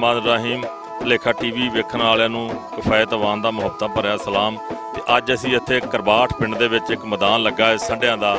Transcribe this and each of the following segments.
रहमान रहीम ਭੁਲੇਖਾ TV ਵੇਖਣ ਵਾਲਿਆਂ ਨੂੰ ਕਿਫਾਇਤ ਅਵਾਨ ਦਾ ਮੁਹੱਬਤਾਂ ਭਰਿਆ ਸਲਾਮ। ਤੇ ਅੱਜ ਅਸੀਂ ਇੱਥੇ ਕਰਬਾਠ ਪਿੰਡ ਦੇ ਵਿੱਚ ਇੱਕ ਮੈਦਾਨ ਲੱਗਾ ਹੈ ਸੰਢਿਆਂ ਦਾ।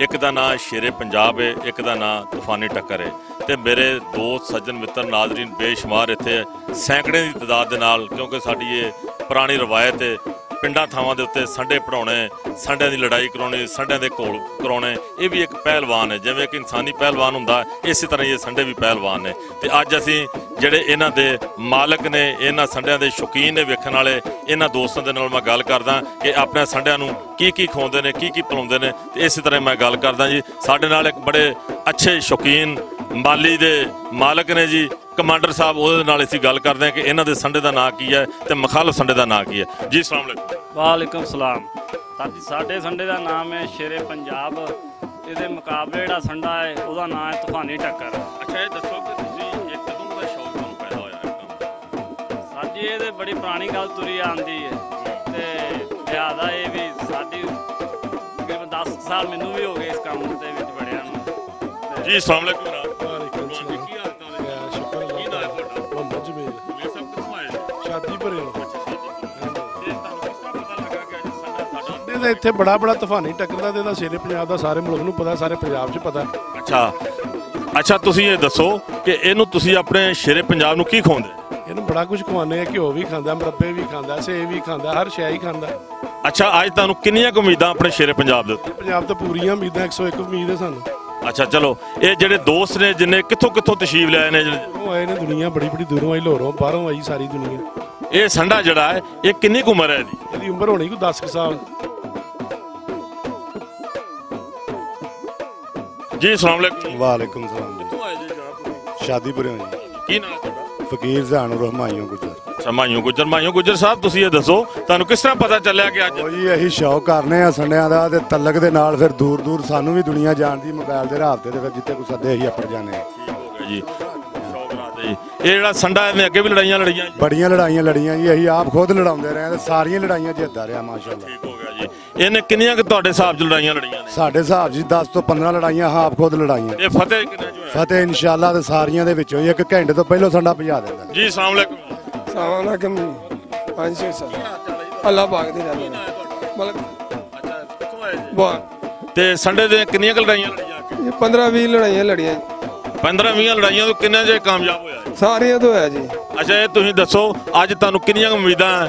ਇੱਕ ਦਾ ਨਾਂ ਸ਼ੇਰੇ ਪੰਜਾਬ ਹੈ, ਇੱਕ ਦਾ ਨਾਂ ਤੂਫਾਨੀ ਟੱਕਰ ਹੈ। ਤੇ ਮੇਰੇ ਦੋਸਤ ਸੱਜਣ ਮਿੱਤਰ ਨਾਜ਼ਰੀਨ ਬੇਸ਼ੁਮਾਰ ਇੱਥੇ ਸੈਂਕੜੇ ਦੀ ਤਾਦਾਦ ਦੇ ਨਾਲ, ਕਿਉਂਕਿ ਸਾਡੀ ਇਹ ਪੁਰਾਣੀ ਰਵਾਇਤ ਹੈ ਪਿੰਡਾਂ ਥਾਵਾਂ ਦੇ ਉੱਤੇ ਸੰਡੇ ਪੜਾਉਣੇ, ਸੰਡਿਆਂ ਦੀ ਲੜਾਈ ਕਰਾਉਣੀ, ਸੰਡਿਆਂ ਦੇ ਘੋਲ ਕਰਾਉਣੇ। ਇਹ ਵੀ ਇੱਕ ਪਹਿਲਵਾਨ ਹੈ, ਜਿਵੇਂ ਕਿ ਇਨਸਾਨੀ ਪਹਿਲਵਾਨ ਹੁੰਦਾ ਇਸੇ ਤਰ੍ਹਾਂ ਇਹ ਸੰਡੇ ਵੀ ਪਹਿਲਵਾਨ ਨੇ। ਤੇ ਅੱਜ ਅਸੀਂ ਜਿਹੜੇ ਇਹਨਾਂ ਦੇ ਮਾਲਕ ਨੇ, ਇਹਨਾਂ ਸੰਡਿਆਂ ਦੇ ਸ਼ੌਕੀਨ ਨੇ ਵੇਖਣ ਵਾਲੇ, ਇਹਨਾਂ ਦੋਸਤਾਂ ਦੇ ਨਾਲ ਮੈਂ ਗੱਲ ਕਰਦਾ ਕਿ ਆਪਣੇ ਸੰਡਿਆਂ ਨੂੰ ਕੀ ਕੀ ਖਵਾਉਂਦੇ ਨੇ, ਕੀ ਕੀ ਪਿਲਾਉਂਦੇ ਨੇ। ਤੇ ਇਸੇ ਤਰ੍ਹਾਂ ਮੈਂ ਗੱਲ ਕਰਦਾ ਜੀ, ਸਾਡੇ ਨਾਲ ਇੱਕ ਬੜੇ ਅੱਛੇ ਸ਼ੌਕੀਨ ਮਾਲੀ ਦੇ ਮਾਲਕ ਨੇ ਜੀ, ਕਮਾਂਡਰ ਸਾਹਿਬ। ਉਹਦੇ ਨਾਲ ਅਸੀਂ ਗੱਲ ਕਰਦੇ ਹਾਂ ਕਿ ਇਹਨਾਂ ਦੇ ਸੰਡੇ ਦਾ ਨਾਂ ਕੀ ਹੈ ਤੇ ਮੁਖਾਲਫ ਸੰਡੇ ਦਾ ਨਾਂ ਕੀ ਹੈ ਜੀ। ਅਸਲਾਮ ਵਾਲੇਕੁਮ। ਵਾਲੇਕੁਮ ਸਲਾਮ। ਸਾਡੇ ਸੰਡੇ ਦਾ ਨਾਮ ਹੈ ਸ਼ੇਰੇ ਪੰਜਾਬ। ਇਹਦੇ ਮੁਕਾਬਲੇ ਜਿਹੜਾ ਸੰਡਾ ਹੈ ਉਹਦਾ ਨਾਮ ਹੈ ਤੂਫਾਨੀ ਟੱਕਰ। ਅੱਛਾ, ਇਹ ਦੱਸੋ ਕਿ ਤੁਸੀਂ ਇਹ ਕਦੋਂ ਦਾ ਸ਼ੌਕ ਤੁਹਾਨੂੰ ਪੈਦਾ ਹੋਇਆ ਇਹ ਕੰਮ? ਸਾਡੀ ਇਹਦੇ ਬੜੀ ਪੁਰਾਣੀ ਗੱਲ ਤੁਰੀ ਆਉਂਦੀ ਹੈ ਤੇ ਲਿਆਦਾ ਇਹ ਵੀ ਸਾਡੀ ਤਕਰੀਬਨ 10 ਸਾਲ ਮੈਨੂੰ ਵੀ ਹੋ ਗਏ ਇਸ ਕੰਮ ਦੇ ਵਿੱਚ ਬੜਿਆਂ ਨੂੰ ਜੀ। ਅਸਲਾਮ ਵਾਲੇਕੁਮ। ਇੱਥੇ ਬੜਾ ਤੂਫਾਨੀ ਟੱਕਰ ਦਾ ਸ਼ੇਰੇ ਪੰਜਾਬ ਦਾ ਸਾਰੇ ਮੁਲਕ ਨੂੰ ਪਤਾ, ਸਾਰੇ ਪੰਜਾਬ 'ਚ ਪਤਾ। ਅੱਛਾ, ਤੁਸੀਂ ਇਹ ਦੱਸੋ ਕਿ ਇਹਨੂੰ ਤੁਸੀਂ ਆਪਣੇ ਸ਼ੇਰੇ ਪੰਜਾਬ ਨੂੰ ਕੀ ਖਵਾਉਂਦੇ? ਇਹਨੂੰ ਬੜਾ ਕੁਝ ਖਵਾਉਂਦੇ ਆ, ਘਿਓ ਵੀ ਖਾਂਦਾ, ਮੁਰੱਬੇ ਵੀ ਖਾਂਦਾ, ਸੇਬ ਵੀ ਖਾਂਦਾ, ਹਰ ਸ਼ੈ ਹੀ ਖਾਂਦਾ। ਅੱਛਾ, ਅੱਜ ਤੁਹਾਨੂੰ ਕਿੰਨੀਆਂ ਕੁ ਉਮੀਦਾਂ ਆਪਣੇ ਸ਼ੇਰੇ ਪੰਜਾਬ ਦੇ ਉੱਤੇ? ਪੰਜਾਬ ਤੋਂ ਪੂਰੀਆਂ ਉਮੀਦਾਂ, 101 ਉਮੀਦ ਹੈ ਸਾਨੂੰ। ਅੱਛਾ, ਚਲੋ ਇਹ ਜਿਹੜੇ ਦੋਸਤ ਨੇ ਜਿੰਨੇ ਕਿੱਥੋਂ ਤਸ਼ਰੀਫ ਲੈ ਆਏ ਨੇ? ਉਹ ਆਏ ਨੇ, ਦੁਨੀਆ ਬੜੀ ਦੂਰੋਂ ਆਈ, ਲਾਹੌਰੋਂ ਬਾਹਰੋਂ ਆਈ ਸਾਰੀ ਦੁਨੀਆ। ਇਹ ਸੰਡਾ ਜਿਹੜਾ ਹੈ ਇਹ ਕਿੰਨੀ ਕੁ ਉਮਰ ਹੈ ਇਹਦੀ? ਇਹਦੀ ਉਮਰ ਹੋਣੀ ਕੋਈ 10 ਸਾਲ ਜੀ। ਅਸਲਾਮ ਵਾਲੇਕੁਮ। ਵਾਲੇਕੁਮ ਸਲਾਮ। ਕਿੱਥੋਂ ਆਏ ਜੀ ਜਨਾਬ? ਸ਼ਾਦੀਪੁਰਿਓਂ ਜੀ। ਕੀ ਨਾਮ ਤੁਹਾਡਾ? ਫਕੀਰ ਜ਼ਾਨੁਰ ਰਹਿਮਾਈਓ ਗੁਜਰ। ਅੱਛਾ, ਮਾਈਓ ਗੁਜਰ ਸਾਹਿਬ, ਤੁਸੀਂ ਇਹ ਦੱਸੋ ਤੁਹਾਨੂੰ ਕਿਸ ਤਰ੍ਹਾਂ ਪਤਾ ਚੱਲਿਆ ਕਿ ਅੱਜ? ਉਹ ਜੀ ਇਹੀ ਸ਼ੌਕ ਕਰਨੇ ਆ ਸੰਡਿਆਂ ਦਾ ਤੇ ਤਲਕ ਦੇ ਨਾਲ ਫਿਰ ਦੂਰ ਸਾਨੂੰ ਵੀ ਦੁਨੀਆ ਜਾਣਦੀ ਮੋਬਾਈਲ ਦੇ ਰਾਬਤੇ ਤੇ ਫਿਰ ਜਿੱਥੇ ਕੋਈ ਸੱਦੇ ਅਸੀਂ ਅੱਪੜ ਜਾਂਦੇ ਆ। ਠੀਕ ਹੋ ਗਿਆ ਜੀ, ਸ਼ੌਕ ਰਾਤ ਜੀ। ਇਹ ਜਿਹੜਾ ਸੰਡਾ ਇਹਨੇ ਅੱਗੇ ਵੀ ਲੜਾਈਆਂ ਬੜੀਆਂ ਲੜਾਈਆਂ ਜੀ। ਅਸੀਂ ਆਪ ਖੁਦ ਲੜਾਉਂਦੇ ਰਹੇ ਤੇ ਸਾਰੀਆਂ ਲੜਾਈਆਂ ਜਿੱਤਦਾ ਰਿਹਾ ਮਾਸ਼ਾਅੱਲਾ। ਠੀਕ ਹੋ ਗਿਆ ਜੀ। ਇਹਨੇ ਕਿੰਨੀਆਂ ਕਿ ਤੁਹਾਡੇ ਹਿਸਾਬ 'ਚ ਲੜਾਈਆਂ ਲੜੀਆਂ ਨੇ? ਸਾਡੇ ਹਿਸਾਬ 'ਚ 10 ਤੋਂ 15 ਲੜਾਈਆਂ ਆਪ ਖੁਦ ਲੜਾਈਆਂ। ਇਹ ਫਤਿਹ ਕਿੰਨੇ 'ਚ ਹੋਇਆ? ਫਤਿਹ ਇਨਸ਼ਾਅੱਲਾ ਤੇ ਸਾਰੀਆਂ ਦੇ ਵਿੱਚੋਂ ਹੀ 1 ਘੰਟੇ ਤੋਂ ਪਹਿਲਾਂ ਸੰਡਾ ਭਜਾ ਦਿੰਦਾ ਜੀ। ਅਸਲਾਮ ਵਾਲੇਕੁਮ। ਸਲਾਮ ਵਾਲੇਕੁਮ। ਹਾਂਜੀ ਸਰ, ਅੱਲਾਹ ਪਾਕ ਦੀ ਰਹਿਮਤ ਨਾਲ। ਅੱਛਾ, ਕਿੱਥੋਂ ਆਏ ਜੀ? ਤੇ ਸੰਡੇ ਦੇ ਕਿੰਨੀਆਂ ਕੁ ਲੜਾਈਆਂ ਲੜੀਆਂ? 15-20 ਲੜਾਈਆਂ ਲੜੀਆਂ। 15-20 ਲੜਾਈਆਂ ਤੋਂ ਕਿੰਨੇ ਜੇ ਕਾਮਯਾਬ ਹੋਇਆ? ਸਾਰੀਆਂ ਤੋਂ ਹੋਇਆ ਜੀ। ਅੱਛਾ, ਇਹ ਤੁਸੀਂ ਦੱਸੋ ਅੱਜ ਤੁਹਾਨੂੰ ਕਿੰਨੀਆਂ ਉਮੀਦਾਂ ਹੈ?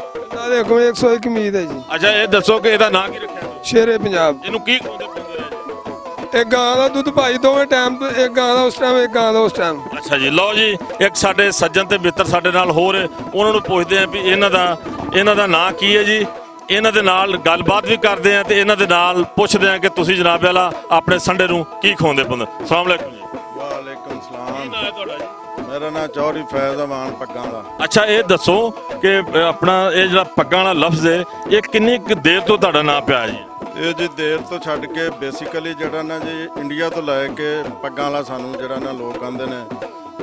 ਦੇਖੋ 101 ਉਮੀਦ ਹੈ ਜੀ। ਅੱਛਾ, ਇਹ ਦੱਸੋ ਕਿ ਇਹਦਾ ਨਾਂ ਕੀ ਰੱਖਿਆ? ਸ਼ੇਰੇ ਪੰਜਾਬ। ਇਹਨੂੰ ਕੀ ਖਵਾਉਂਦੇ ਪੀਂਦੇ? ਇੱਕ ਗਾਂ ਦਾ ਦੁੱਧ ਭਾਈ ਦੋਵੇਂ ਟਾਈਮ, ਇੱਕ ਗਾਂ ਦਾ ਉਸ ਟਾਈਮ, ਇੱਕ ਗਾਂ ਦਾ ਉਸ ਟਾਈਮ। ਅੱਛਾ ਜੀ, ਲਓ ਜੀ, ਇੱਕ ਸਾਡੇ ਸੱਜਣ ਤੇ ਮਿੱਤਰ ਸਾਡੇ ਨਾਲ ਹੋਰ, ਉਹਨਾਂ ਨੂੰ ਪੁੱਛਦੇ ਆ ਵੀ ਇਹਨਾਂ ਦਾ ਨਾਂ ਕੀ ਹੈ ਜੀ। ਇਹਨਾਂ ਦੇ ਨਾਲ ਗੱਲਬਾਤ ਵੀ ਕਰਦੇ ਆ ਤੇ ਇਹਨਾਂ ਦੇ ਨਾਲ ਪੁੱਛਦੇ ਆ ਕਿ ਤੁਸੀਂ ਜਨਾਬ ਵਾਲਾ ਆਪਣੇ ਸੰਡੇ ਨੂੰ ਕੀ ਖਵਾਉਂਦੇ ਪੁੰਦੇ। ਅਸਲਾਮ ਵਾਲੇਕੁਮ ਜੀ। ਵਾਲੇਕੁਮ ਸਲਾਮ। ਕੀ ਨਾਮ ਹੈ ਤੁਹਾਡਾ ਜੀ? ਮੇਰਾ ਨਾਮ ਚੌਧਰੀ ਫੈਜ਼ ਅਮਾਨ ਪੱਗਾਂ ਦਾ। ਅੱਛਾ, ਇਹ ਦੱਸੋ ਕਿ ਆਪਣਾ ਇਹ ਜਿਹੜਾ ਪੱਗਾਂ ਵਾਲਾ ਲਫ਼ਜ਼ ਹੈ ਇਹ ਕਿੰਨੀ ਕੁ ਦੇਰ ਤੋਂ ਤੁਹਾਡਾ ਨਾਂ ਪਿਆ ਜੀ? ਇਹ ਜੀ ਦੇਰ ਤੋਂ ਛੱਡ ਕੇ ਬੇਸਿਕਲੀ ਜਿਹੜਾ ਨਾ ਜੀ ਇੰਡੀਆ ਤੋਂ ਲੈ ਕੇ ਪੱਗਾਂ ਵਾਲਾ ਸਾਨੂੰ ਜਿਹੜਾ ਨਾ ਲੋਕ ਕਹਿੰਦੇ ਨੇ,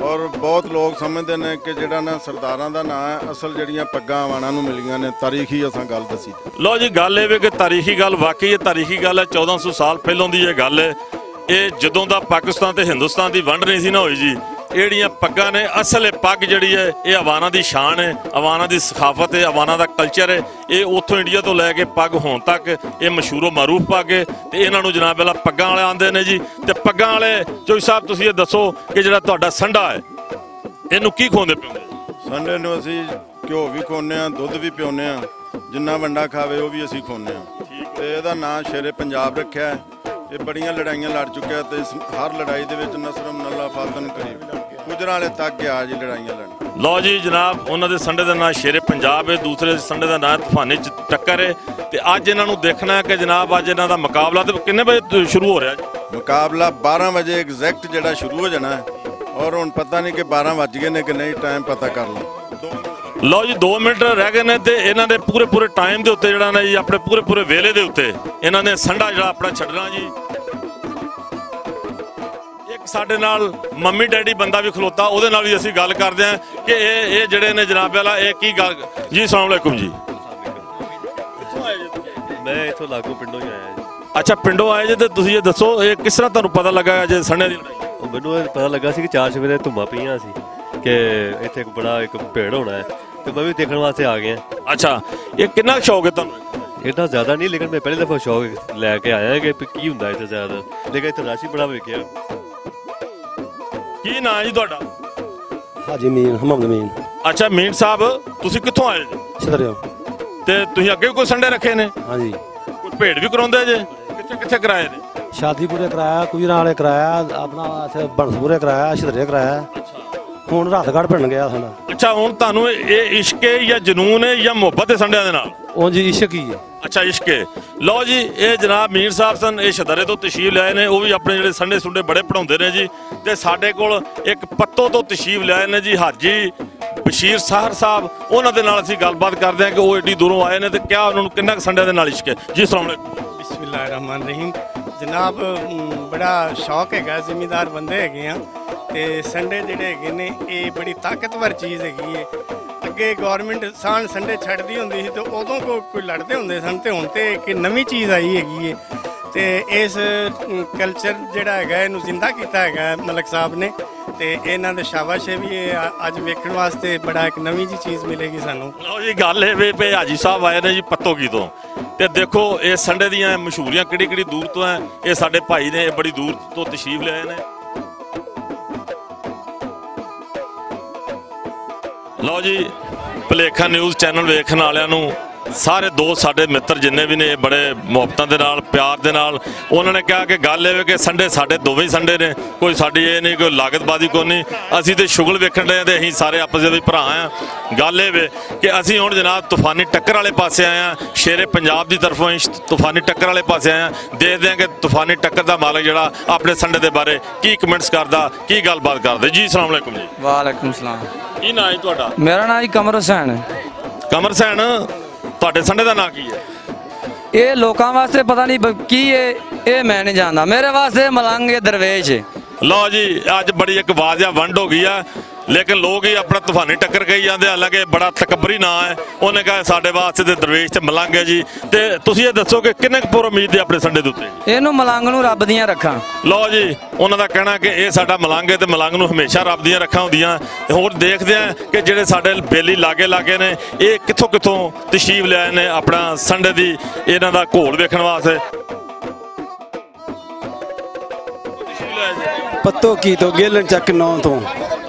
ਔਰ ਬਹੁਤ ਲੋਕ ਸਮਝਦੇ ਨੇ ਕਿ ਜਿਹੜਾ ਨਾ ਸਰਦਾਰਾਂ ਦਾ ਨਾਂ ਹੈ। ਅਸਲ ਜਿਹੜੀਆਂ ਪੱਗਾਂ ਆਵਾਨਾਂ ਨੂੰ ਮਿਲੀਆਂ ਨੇ, ਤਾਰੀਖੀ ਅਸਾਂ ਗੱਲ ਦੱਸੀ। ਲਓ ਜੀ, ਗੱਲ ਇਹ ਵੇ ਕਿ ਤਾਰੀਖੀ ਗੱਲ, ਵਾਕਈ ਇਹ ਤਾਰੀਖੀ ਗੱਲ ਹੈ। 1400 ਸਾਲ ਪਹਿਲਾਂ ਦੀ ਇਹ ਗੱਲ ਹੈ। ਇਹ ਜਦੋਂ ਦਾ ਪਾਕਿਸਤਾਨ ਤੇ ਹਿੰਦੁਸਤਾਨ ਦੀ ਵੰਡ ਨਹੀਂ ਸੀ ਨਾ ਹੋਈ ਜੀ, ਇਹ ਜਿਹੜੀਆਂ ਪੱਗਾਂ ਨੇ, ਅਸਲ ਇਹ ਪੱਗ ਜਿਹੜੀ ਹੈ ਇਹ ਅਵਾਨਾਂ ਦੀ ਸ਼ਾਨ ਹੈ, ਅਵਾਨਾਂ ਦੀ ਸਖਾਫਤ ਹੈ, ਅਵਾਨਾਂ ਦਾ ਕਲਚਰ ਹੈ। ਇਹ ਉੱਥੋਂ ਇੰਡੀਆ ਤੋਂ ਲੈ ਕੇ ਪੱਗ ਹੋਣ ਤੱਕ ਇਹ ਮਸ਼ਹੂਰੋ ਮਾਰੂਫ ਪੱਗ ਹੈ। ਤੇ ਇਹਨਾਂ ਨੂੰ ਜਨਾਬ ਵਾਲਾ ਪੱਗਾਂ ਵਾਲੇ ਆਉਂਦੇ ਨੇ ਜੀ। ਤੇ ਪੱਗਾਂ ਵਾਲੇ ਚੌਧਰੀ ਸਾਹਿਬ, ਤੁਸੀਂ ਇਹ ਦੱਸੋ ਕਿ ਜਿਹੜਾ ਤੁਹਾਡਾ ਸੰਡਾ ਹੈ ਇਹਨੂੰ ਕੀ ਖਵਾਉਂਦੇ ਪਿਉਂਦੇ? ਸੰਡੇ ਨੂੰ ਅਸੀਂ ਘਿਓ ਵੀ ਖਵਾਉਂਦੇ ਹਾਂ, ਦੁੱਧ ਵੀ ਪਿਉਂਦੇ ਹਾਂ, ਜਿੰਨਾ ਵੰਡਾ ਖਾਵੇ ਉਹ ਵੀ ਅਸੀਂ ਖਵਾਉਂਦੇ ਹਾਂ। ਤੇ ਇਹਦਾ ਨਾਂ ਸ਼ੇਰੇ ਪੰਜਾਬ ਰੱਖਿਆ ਹੈ। ਇਹ ਬੜੀਆਂ ਲੜਾਈਆਂ ਲੜ ਚੁੱਕਿਆ ਤੇ ਹਰ ਲੜਾਈ ਦੇ ਵਿੱਚ ਨਸਰਮ ਨੱਲਾ ਫਾਤਨ ਕਰੀਬ ਗੁਜਰਾਂ ਵਾਲੇ ਤੱਕ ਗਿਆ ਜੀ ਲੜਾਈਆਂ ਲੜਨ। ਲਓ ਜੀ ਜਨਾਬ, ਉਹਨਾਂ ਦੇ ਸੰਡੇ ਦਾ ਨਾਂ ਸ਼ੇਰੇ ਪੰਜਾਬ ਹੈ, ਦੂਸਰੇ ਸੰਡੇ ਦਾ ਨਾਂ ਤੂਫਾਨੀ ਟੱਕਰ ਹੈ। ਤੇ ਅੱਜ ਇਹਨਾਂ ਨੂੰ ਦੇਖਣਾ ਹੈ ਕਿ ਜਨਾਬ ਅੱਜ ਇਹਨਾਂ ਦਾ ਮੁਕਾਬਲਾ ਤੇ ਕਿੰਨੇ ਵਜੇ ਸ਼ੁਰੂ ਹੋ ਰਿਹਾ ਜੀ? ਮੁਕਾਬਲਾ 12 ਵਜੇ ਐਗਜ਼ੈਕਟ ਜਿਹੜਾ ਸ਼ੁਰੂ ਹੋ ਜਾਣਾ ਹੈ। ਔਰ ਹੁਣ ਪਤਾ ਨਹੀਂ ਕਿ 12 ਵੱਜ ਗਏ ਨੇ ਕਿ ਨਹੀਂ, ਟਾਈਮ ਪਤਾ ਕਰ ਲਓ। ਲਓ ਜੀ, 2 ਮਿੰਟ ਰਹਿ ਗਏ ਨੇ ਤੇ ਇਹਨਾਂ ਦੇ ਪੂਰੇ ਟਾਈਮ ਦੇ ਉੱਤੇ ਜਿਹੜਾ ਨਾ ਜੀ, ਆਪਣੇ ਪੂਰੇ ਵੇਲੇ ਦੇ ਉੱਤੇ ਇਹਨਾਂ ਨੇ ਸੰਡਾ ਜਿਹੜਾ ਆਪਣਾ ਛੱਡਣਾ ਜੀ। ਇੱਕ ਸਾਡੇ ਨਾਲ ਮੰਮੀ ਡੈਡੀ ਬੰਦਾ ਵੀ ਖਲੋਤਾ, ਉਹਦੇ ਨਾਲ ਵੀ ਅਸੀਂ ਗੱਲ ਕਰਦੇ ਹਾਂ ਕਿ ਇਹ ਜਿਹੜੇ ਨੇ ਜਨਾਬ ਵਾਲਾ ਇਹ ਕੀ ਗੱਲ ਜੀ। ਅਸਲਾਮ ਵਾਲੇਕੁਮ ਜੀ। ਕਿੱਥੋਂ ਆਏ ਜੀ? ਮੈਂ ਇੱਥੋਂ ਲਾਗੂ ਪਿੰਡੋਂ ਹੀ ਆਇਆ ਜੀ। ਅੱਛਾ, ਪਿੰਡੋਂ ਆਏ ਜੇ। ਤੇ ਤੁਸੀਂ ਇਹ ਦੱਸੋ ਇਹ ਕਿਸ ਤਰ੍ਹਾਂ ਤੁਹਾਨੂੰ ਪਤਾ ਲੱਗਾ ਜੇ ਸੰਡੇ ਦੀ ਲੜਾਈ? ਮੈਨੂੰ ਪਤਾ ਲੱਗਾ ਸੀ ਕਿ 4 ਸਵੇਰੇ ਧੁੰਮਾਂ ਪਈਆਂ ਸੀ कि इतने एक बड़ा एक भेड़ होना है, तो मैं भी देखने वास्ते आ गया। अच्छा, ये कितना शौक है तुहानू? इतना ज़्यादा नहीं, लेकिन मैं पहली दफ़ा शौक लैके आया कि की हुंदा इत्थे ज़्यादा, लेकिन इत्थे रश ही बड़ा वेखिया। की नाम जी तुहाडा? हाजी मीन, मोहम्मद मीन। अच्छा मीन साहब, तुसी कित्थों आए जी? छतरियों। ते तुसी अगे भी कोई संडे रखे ने? हाँ जी। कोई भेड़ भी कराउंदे जे? कित्थे कित्थे कराए ने? शादीपुरे कराया, कुजरा वाले कराया, अपना इत्थे बनसपुरे कराया, छतरे कराया। हुण रातगढ़ पिंड गया साडा। अच्छा, हुण तुहानू ये इश्क है या जनून है या मुहब्बत है संडियां दे नाल? ਉਹ ਜੀ ਇਸ਼ਕ ਹੀ ਹੈ। अच्छा इश्क है। लो जी, ये जनाब मीर साहब सन, ये शदरे तो तशरीफ लियाए ने, वो भी अपने ਜਿਹੜੇ संडे सुंडे बड़े पढ़ाउंदे ने जी। ते साडे कोल एक पत्तो तो तशरीफ लियाए ने जी हाजी बशीर साहर साहब। उन्हां दे नाल ਅਸੀਂ ਗੱਲਬਾਤ ਕਰਦੇ ਹਾਂ कि ਉਹ ਏਡੀ ਦੂਰੋਂ ਆਏ ਨੇ ਤੇ ਕਿਆ ਉਹਨਾਂ ਨੂੰ ਕਿੰਨਾ ਸੰਡਿਆਂ ਦੇ ਨਾਲ ਇਸ਼ਕ ਹੈ ਜੀ। अस्सलाम वालेकुम। ਬਿਸਮਿਲ੍ਲਾਹਿਰਰਹਿਮਾਨਿਰਰਹੀਮ। ਜਨਾਬ ਬੜਾ ਸ਼ੌਕ ਹੈਗਾ, ਜ਼ਿਮੀਂਦਾਰ ਬੰਦੇ ਹੈਗੇ ਆ ਤੇ ਸੰਡੇ ਜਿਹੜੇ ਹੈਗੇ ਨੇ ਇਹ ਬੜੀ ਤਾਕਤਵਰ ਚੀਜ਼ ਹੈਗੀ ਹੈ। ਅੱਗੇ ਗਵਰਨਮੈਂਟ ਸਾਨ ਸੰਡੇ ਛੱਡਦੀ ਹੁੰਦੀ ਸੀ ਤੇ ਉਦੋਂ ਕੋਈ ਲੜਦੇ ਹੁੰਦੇ ਸਨ, ਤੇ ਹੁਣ ਤੇ ਇੱਕ ਨਵੀਂ ਚੀਜ਼ ਆਈ ਹੈਗੀ ਹੈ ਤੇ ਇਸ ਕਲਚਰ ਜਿਹੜਾ ਹੈਗਾ ਇਹਨੂੰ ਜ਼ਿੰਦਾ ਕੀਤਾ ਹੈਗਾ ਮਲਕ ਸਾਹਿਬ ਨੇ, ਤੇ ਇਹਨਾਂ ਦੇ ਸ਼ਾਬਾਸ਼ ਹੈ ਵੀ ਇਹ ਅੱਜ ਵੇਖਣ ਵਾਸਤੇ ਬੜਾ ਇੱਕ ਨਵੀਂ ਜੀ ਚੀਜ਼ ਮਿਲੇਗੀ ਸਾਨੂੰ। ਲਓ ਜੀ, ਗੱਲ ਇਹ ਵੇ ਹਾਜੀ ਸਾਹਿਬ ਆਏ ਨੇ ਜੀ ਪੱਤੋਗੀ ਤੋਂ, ਤੇ ਦੇਖੋ ਇਹ ਸੰਡੇ ਦੀਆਂ ਮਸ਼ਹੂਰੀਆਂ ਕਿਹੜੀ ਕਿਹੜੀ ਦੂਰ ਤੋਂ ਹੈ। ਇਹ ਸਾਡੇ ਭਾਈ ਨੇ, ਇਹ ਬੜੀ ਦੂਰ ਤੋਂ ਤਸ਼ਰੀਫ ਲਿਆਏ ਨੇ। ਲਓ ਜੀ, ਭਲੇਖਾ ਨਿਊਜ਼ ਚੈਨਲ ਵੇਖਣ ਵਾਲਿਆਂ ਨੂੰ ਸਾਰੇ ਦੋਸਤ ਸਾਡੇ ਮਿੱਤਰ ਜਿੰਨੇ ਵੀ ਨੇ ਬੜੇ ਮੁਹੱਬਤਾਂ ਦੇ ਨਾਲ ਪਿਆਰ ਦੇ ਨਾਲ ਉਹਨਾਂ ਨੇ ਕਿਹਾ ਕਿ ਗੱਲ ਇਹ ਕਿ ਸੰਡੇ ਸਾਡੇ ਦੋਵੇਂ ਹੀ ਸੰਡੇ ਨੇ, ਕੋਈ ਸਾਡੀ ਇਹ ਨਹੀਂ ਕੋਈ ਲਾਗਤਬਾਜ਼ੀ ਕੋਈ ਨਹੀਂ, ਅਸੀਂ ਤੇ ਸ਼ੁਗਲ ਵੇਖਣ ਰਹੇ ਤੇ ਅਸੀਂ ਸਾਰੇ ਆਪਸ ਦੇ ਭਰਾ ਆ। ਗੱਲ ਇਹ ਵੇ ਕਿ ਅਸੀਂ ਹੁਣ ਜਨਾਬ ਤੂਫਾਨੀ ਟੱਕਰ ਵਾਲੇ ਪਾਸੇ ਆਏ ਆ, ਸ਼ੇਰੇ ਪੰਜਾਬ ਦੀ ਤਰਫੋਂ ਤੂਫਾਨੀ ਟੱਕਰ ਵਾਲੇ ਪਾਸੇ ਆਏ ਆ। ਦੇਖਦੇ ਹਾਂ ਕਿ ਤੂਫਾਨੀ ਟੱਕਰ ਦਾ ਮਾਲਕ ਜਿਹੜਾ ਆਪਣੇ ਸੰਡੇ ਦੇ ਬਾਰੇ ਕੀ ਕਮੈਂਟਸ ਕਰਦਾ, ਕੀ ਗੱਲਬਾਤ ਕਰਦੇ ਜੀ। ਅਸਲਾਮ ਵਾਲੇਕੁਮ ਜੀ। ਵਾਲੇਕੁਮ ਸਲਾਮ। ਕੀ ਨਾਂ ਹੈ ਤੁਹਾਡਾ? ਮੇਰਾ ਨਾਂ ਜੀ ਕਮਰ ਹੁਸੈਨ। ਕਮਰ ਹੁਸੈਨ, ਤੁਹਾਡੇ ਸੰਡੇ ਦਾ ਨਾਂ ਕੀ ਹੈ? ਇਹ ਲੋਕਾਂ ਵਾਸਤੇ ਪਤਾ ਨਹੀਂ ਕੀ ਇਹ ਮੈਂ ਨਹੀਂ ਜਾਣਦਾ, ਮੇਰੇ ਵਾਸਤੇ ਮਲੰਗ ਦਰਵੇਸ਼। ਲਓ ਜੀ, ਅੱਜ ਬੜੀ ਇੱਕ ਵਾਜਾ ਵੰਡ ਹੋ ਗਈ ਆ, ਲੇਕਿਨ ਲੋਕ ਹੀ ਆਪਣਾ ਤੂਫਾਨੀ ਟੱਕਰ ਕਹੀ ਜਾਂਦੇ, ਹਾਲਾਂਕਿ ਬੜਾ ਤਕਬਰੀ ਨਾਂ ਹੈ। ਉਹਨੇ ਕਿਹਾ ਸਾਡੇ ਵਾਸਤੇ ਤੇ ਦਰਵੇਸ਼ ਤੇ ਮਲੰਗ ਹੈ ਜੀ। ਤੇ ਤੁਸੀਂ ਇਹ ਦੱਸੋ ਕਿ ਕਿੰਨੇ ਕੁ ਪੁਰ ਉਮੀਦ ਹੈ ਆਪਣੇ ਸੰਡੇ ਦੇ ਉੱਤੇ? ਇਹਨੂੰ ਮਲੰਗ ਨੂੰ ਰੱਬ ਦੀਆਂ ਰੱਖਾਂ। ਲਓ ਜੀ, ਉਹਨਾਂ ਦਾ ਕਹਿਣਾ ਕਿ ਇਹ ਸਾਡਾ ਮਲੰਗ ਹੈ ਤੇ ਮਲੰਗ ਨੂੰ ਹਮੇਸ਼ਾ ਰੱਬ ਦੀਆਂ ਰੱਖਾਂ ਹੁੰਦੀਆਂ। ਹੋਰ ਦੇਖਦੇ ਆ ਕਿ ਜਿਹੜੇ ਸਾਡੇ ਬੇਲੀ ਲਾਗੇ ਨੇ ਇਹ ਕਿੱਥੋਂ ਕਿੱਥੋਂ ਤਸ਼ਰੀਫ ਲਿਆਏ ਨੇ ਆਪਣਾ ਸੰਡੇ ਦੀ ਇਹਨਾਂ ਦਾ ਘੋਲ ਵੇਖਣ ਵਾਸਤੇ। ਪੱਤੋ ਕੀ ਤੋਂ ਗੇਲਣ ਚੱਕ 9 ਤੋਂ।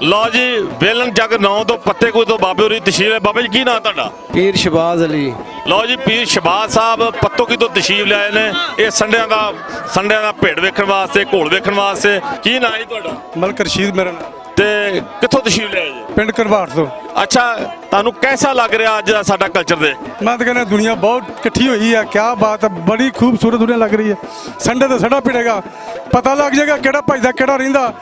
ਲਓ ਜੀ, ਵੇਲਣ ਜੱਗ 9 ਤੋਂ ਪੱਤੇ ਕੋਈ ਤੋਂ ਬਾਬੇ ਹੋਰੀ ਤਸ਼ਰੀਫ ਹੈ। ਬਾਬਾ ਜੀ ਕੀ ਨਾਂ ਤੁਹਾਡਾ? ਪੀਰ ਸ਼ਬਾਜ਼ ਅਲੀ। ਲਓ ਜੀ, ਪੀਰ ਸ਼ਬਾਜ਼ ਸਾਹਿਬ ਪੱਤੋਕੀ ਤੋਂ ਤਸ਼ਰੀਫ ਲਿਆਏ ਨੇ ਇਹ ਸੰਡਿਆਂ ਦਾ ਭੇਡ ਵੇਖਣ ਵਾਸਤੇ, ਘੋਲ ਵੇਖਣ ਵਾਸਤੇ। ਕੀ ਨਾਂ ਹੈ ਤੁਹਾਡਾ? ਮਲਕ ਰਸ਼ੀਦ ਮੇਰਾ ਨਾਮ। ਤੇ ਕਿੱਥੋਂ ਤਸ਼ਰੀਫ ਲਿਆਏ ਜੀ? ਪਿੰਡ ਕਰਵਾੜ ਤੋਂ। ਅੱਛਾ, ਤੁਹਾਨੂੰ कैसा लग रहा ਅੱਜ ਦਾ ਸਾਡਾ ਕਲਚਰ ਦੇ? ਮੈਂ ਤਾਂ ਕਹਿੰਦਾ ਦੁਨੀਆ ਬਹੁਤ ਇਕੱਠੀ ਹੋਈ ਹੈ, ਕੀ ਬਾਤ ਹੈ, ਬੜੀ ਖੂਬਸੂਰਤ ਦੁਨੀਆ ਲੱਗ ਰਹੀ ਹੈ। ਸੰਡੇ ਤੇ ਸਾਡਾ ਪਿੜੇਗਾ, ਪਤਾ ਲੱਗ ਜਾਏਗਾ ਕਿਹੜਾ ਭਜਦਾ ਕਿਹੜਾ ਰਹਿੰਦਾ।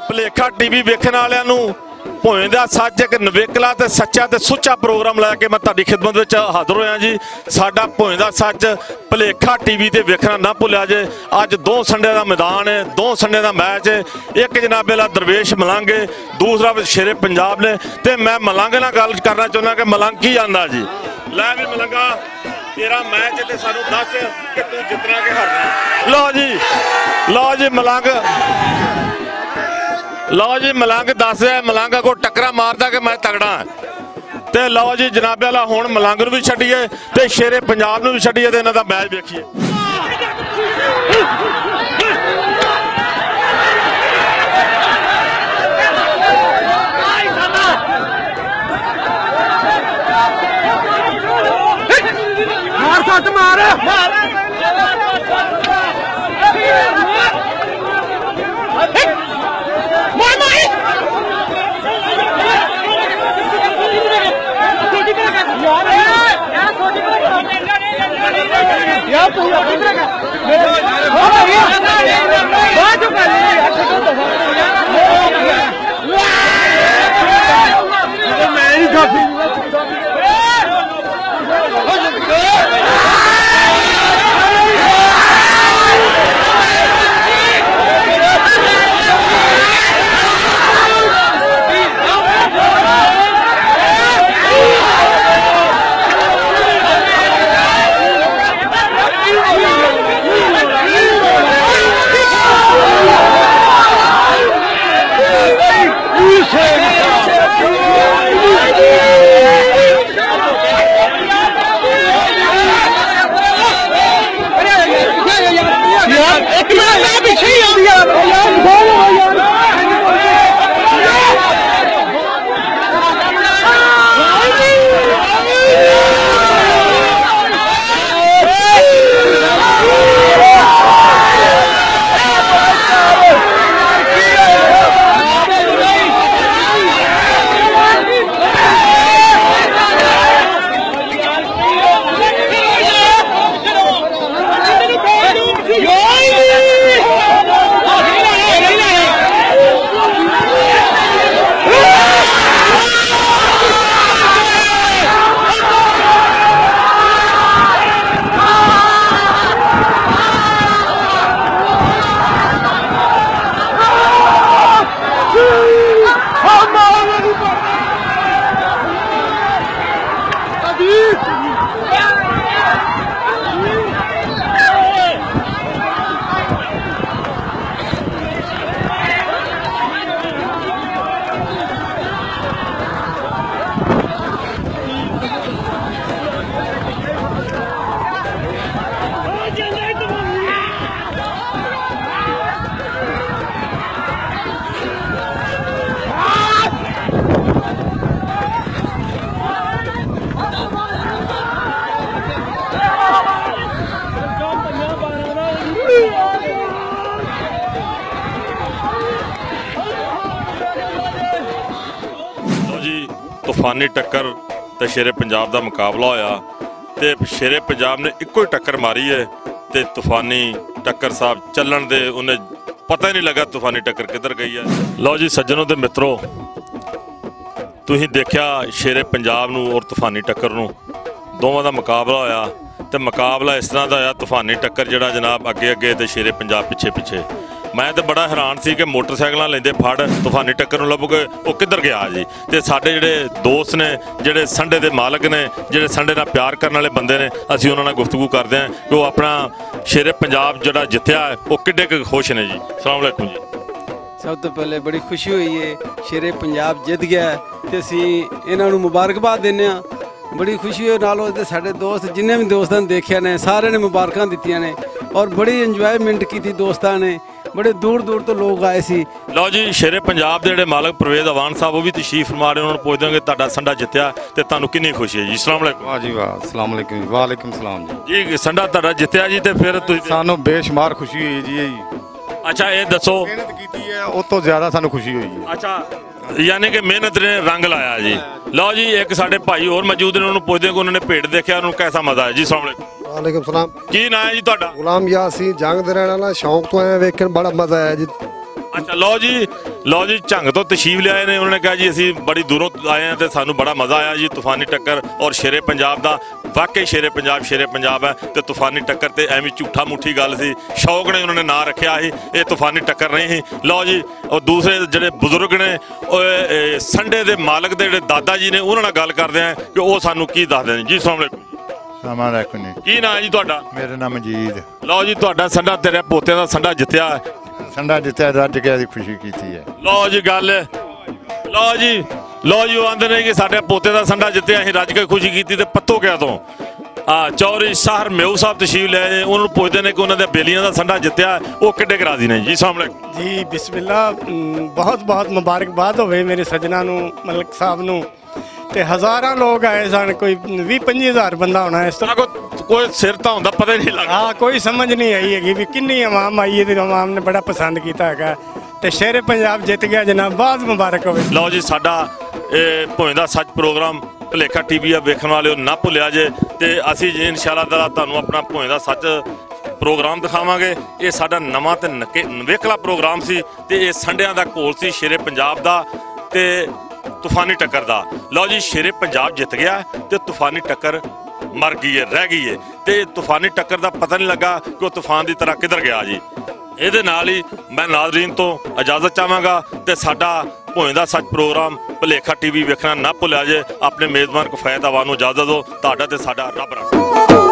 ਭਲੇਖਾ ਟੀਵੀ ਵੇਖਣ ਵਾਲਿਆਂ ਨੂੰ ਭੋਏ ਦਾ ਸੱਚ ਇੱਕ ਨਵੇਕਲਾ ਤੇ ਸੱਚਾ ਤੇ ਸੁੱਚਾ ਪ੍ਰੋਗਰਾਮ ਲੈ ਕੇ ਮੈਂ ਤੁਹਾਡੀ ਖਿਦਮਤ ਵਿੱਚ ਹਾਜ਼ਰ ਹੋਇਆ ਜੀ। ਸਾਡਾ ਭੋਏ ਦਾ ਸੱਚ ਭਲੇਖਾ ਟੀਵੀ ਤੇ ਵੇਖਣਾ ਨਾ ਭੁੱਲਿਆ ਜੇ। ਅੱਜ 2 ਸੰਡੇ ਦਾ ਮੈਦਾਨ ਹੈ, 2 ਸੰਡੇ ਦਾ ਮੈਚ ਹੈ। ਇੱਕ ਜਨਾਬੇ ਲਾ ਦਰਵੇਸ਼ ਮਲੰਗ ਹੈ, ਦੂਸਰਾ ਸ਼ੇਰੇ ਪੰਜਾਬ ਨੇ। ਤੇ ਮੈਂ ਮਲੰਗ ਨਾਲ ਗੱਲ ਕਰਨਾ ਚਾਹੁੰਦਾ ਕਿ ਮਲੰਗ ਕੀ ਆਂਦਾ ਜੀ। ਲੈ ਵੀ ਮਲੰਗਾ, ਤੇਰਾ ਮੈਚ ਤੇ ਸਾਨੂੰ ਦੱਸ ਕਿ ਤੂੰ ਜਿੱਤਣਾ ਕਿ ਹਾਰਨਾ। ਲਓ ਜੀ ਮਲੰਗ ਦੱਸ ਰਿਹਾ ਮਲੰਗ ਕੋ ਟੱਕਰਾ ਮਾਰਦਾ ਕਿ ਮੈਂ ਤਗੜਾ। ਤੇ ਲਓ ਜੀ ਜਨਾਬੇ ਵਾਲਾ ਹੁਣ ਮਲੰਗ ਨੂੰ ਵੀ ਛੱਡੀਏ ਤੇ ਸ਼ੇਰੇ ਪੰਜਾਬ ਨੂੰ ਵੀ ਛੱਡੀਏ ਤੇ ਇਹਨਾਂ ਦਾ ਮੈਚ ਵੇਖੀਏ। ਮਾਰ ਸੱਟ ਮਾਰ यार तूफानी टक्कर ते शेरे पंजाब का मुकाबला होया ते शेरे पंजाब ने इको ही टक्कर मारी है ते तूफानी टक्कर साहब चलन दे उन्हें पता ही नहीं लगा तूफानी टक्कर किधर गई है। लो जी सज्जनों ते मित्रों, तुसीं देखिया शेरे पंजाब नूं और तूफानी टक्कर नूं दोवां दा मुकाबला होया ते मुकाबला इस तरह का होया, तूफानी टक्कर जिहड़ा जनाब अगे अगे ते शेरे पंजाब पिछे पिछे। मैं तो बड़ा हैरान सी कि मोटरसाइकिल लेंदे फड़ तूफानी टक्कर नूं लभ के वो किधर गया जी। तो साडे जिहड़े दोस्त ने, जिहड़े संडे दे मालक ने, जिहड़े संडे नाल प्यार करने वाले बंदे ने, असीं उन्हां नाल गुफ्तगू करदे हां कि वो अपना शेरे पंजाब जिहड़ा जित्तिया है वो किड्डे क खुश ने जी। अस्सलाम वालेकुम जी। सब तो पहले बड़ी खुशी हुई है, शेरे पंजाब जित गया तो असीं इन्हां नूं मुबारकबाद दिंदे हां। बड़ी खुशी हो नाल ते साडे दोस्त जिन्ने भी दोस्तां ने देखिया ने सारे ने मुबारकां दित्तियां ने और बड़ी इंजॉयमेंट की दोस्तां ने, बड़े दूर दूर तो लोग आए सी। लो जी शेरे पंजाब के जिहड़े मालक परवेज अवान साहब वो भी तशरीफ फरमा रहे, उन्होंने पुछदे कि तुहाडा संडा जित्तिया ते तुहानूं किन्नी खुशी है जी। अस्सलाम वालेकुम। वाह जी वाह, अस्सलाम वालेकुम जी। वालेकुम सलाम जी। जी संडा तुहाडा जित्तिया जी ते फिर तुसीं सानू बेशुमार खुशी हुई जी। अच्छा ये दसो, मेहनत की है उस तो ज्यादा सानू खुशी हुई है। अच्छा यानी कि मेहनत ने रंग लाया जी। लो जी एक साडे भाई और मौजूद ने, उन्होंने पुछदे कि उन्होंने भेड़ देखा, उन्होंने कैसा मजा है जी। अस्सलाम वालेकुम। वालेकुम सलाम। की नाम है जी तुहाडा? गुलाम यासीन जंग दे रहने वाला, शौक तो आया वेखण बड़ा मजा आया जी। अच्छा लो जी झंग तो तशरीफ लियाए ने, उन्होंने कहा जी असी बड़ी दूरों आए हैं तो सानू बड़ा मजा आया जी तूफानी टक्कर और शेरे पंजाब का। वाकई शेरे पंजाब है तो तूफानी टक्कर तो एवं झूठा मुठी गल सी, शौक ने उन्होंने ना रखा ही, ये तूफानी टक्कर नहीं ही। लो जी और दूसरे जोड़े बुजुर्ग ने संडे के मालक के जोड़े दादा जी ने, उन्होंने गल करते हैं कि वो सानू की दसदे ने जी। अस्सलाम वालेकुम। की नाम है जी तुहाडा? मेरा नाम मजीद। लो जी तुहाडा संडा, तेरे पोते का संडा जित्तिया, संडा जित्तिया रज के दी खुशी की है। लो जी गल, लो जी वो आंदे ने कि साडे पोते का संडा जित्तिया, असीं रज के खुशी की। ते पत्तो क्या तो चौधरी शाहर मेऊ साहब तशरीफ ले आए, उन्होंने पुछदे ने कि उन्होंने बेलियां का संडा जित्तिया वो किड्डे क राजी ने जी। अस्सलाम वालेकुम जी। बिस्मिल्लाह, बहुत बहुत मुबारकबाद होवे मेरे सजना नूं, मलक साहब नूं। ते हज़ारां लोग आए सन, कोई 20-25 हज़ार बंदा होना इस तरह। कोई सिर तो होंदा पता ही नहीं लगदा। हाँ कोई समझ नहीं आई है भी किन्नी आवाम आई है, आवाम ने बड़ा पसंद किया है ते शेरे पंजाब जित गया जनाब, बहुत मुबारक होवे। लो जी साडा भोएं दा सच प्रोग्राम भलेखा टीवी वेखण वाले ना भुलिया जे, ते असीं जी इंशाअल्लाह ताला तुहानूं अपना भोएं दा सच प्रोग्राम दिखावांगे। ये साडा नवां ते नवेकला प्रोग्राम सी ते ये संडियां दा घोल सी शेरे पंजाब दा ते तूफानी टक्कर दा। लो जी शेरे पंजाब जित गया ते तूफानी टक्कर मर गई है, रह गई है, ते तूफानी टक्कर दा पता नहीं लगा कि वो तूफान की तरह किधर गया जी। ਇਹਦੇ ਨਾਲ ਹੀ मैं नाजरीन तो इजाजत चाहांगा ते साडा भोएं दा सच प्रोग्राम भलेखा टीवी वेखना ना भुलिया जे। अपने मेज़बान कफायत आवाज़ नूं इजाजत दो। तुहाडा ते साडा रब रखा।